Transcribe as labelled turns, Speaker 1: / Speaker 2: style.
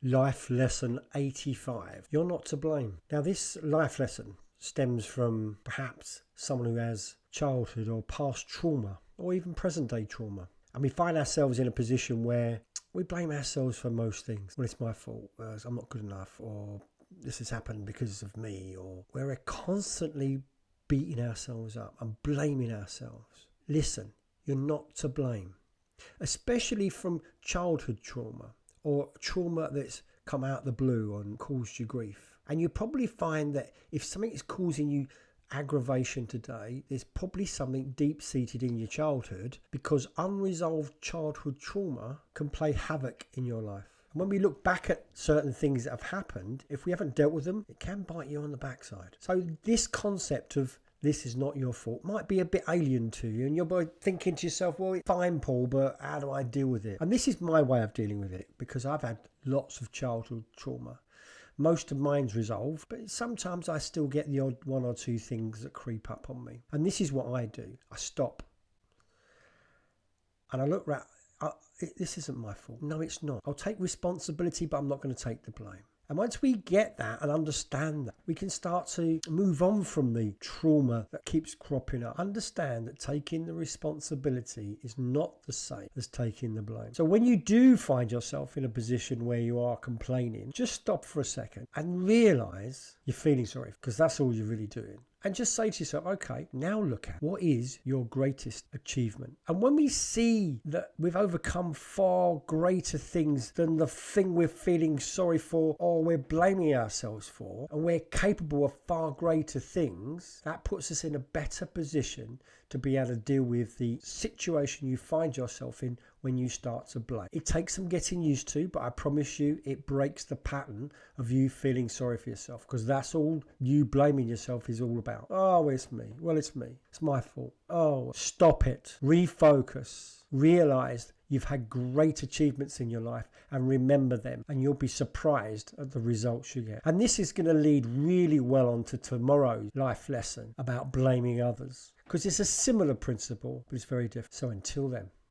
Speaker 1: Life lesson 85. You're not to blame. Now, this life lesson stems from perhaps someone who has childhood or past trauma or even present day trauma. And we find ourselves in a position where we blame ourselves for most things. Well, it's my fault. I'm not good enough, or this has happened because of me, or we're constantly beating ourselves up and blaming ourselves. Listen, you're not to blame, especially from childhood trauma or trauma that's come out of the blue and caused you grief. And you probably find that if something is causing you aggravation today, there's probably something deep-seated in your childhood, because unresolved childhood trauma can play havoc in your life. And when we look back at certain things that have happened, if we haven't dealt with them, it can bite you on the backside. So this concept of this is not your fault might be a bit alien to you, and you're thinking to yourself, well, fine, Paul, but how do I deal with it? And this is my way of dealing with it, because I've had lots of childhood trauma. Most of mine's resolved, but sometimes I still get the odd one or two things that creep up on me. And this is what I do. I stop and I look around. This isn't my fault. No, it's not. I'll take responsibility, but I'm not going to take the blame. And once we get that and understand that, we can start to move on from the trauma that keeps cropping up. Understand that taking the responsibility is not the same as taking the blame. So when you do find yourself in a position where you are complaining, just stop for a second and realise you're feeling sorry, because that's all you're really doing. And just say to yourself, okay, now look at what is your greatest achievement. And when we see that we've overcome far greater things than the thing we're feeling sorry for or we're blaming ourselves for, and we're capable of far greater things, that puts us in a better position to be able to deal with the situation you find yourself in when you start to blame. It takes some getting used to, but I promise you it breaks the pattern of you feeling sorry for yourself, because that's all you blaming yourself is all about. Oh, it's me. Well, it's me. It's my fault. Oh, stop it. Refocus. Realise you've had great achievements in your life and remember them, and you'll be surprised at the results you get. And this is going to lead really well on to tomorrow's life lesson about blaming others, because it's a similar principle, but it's very different. So until then.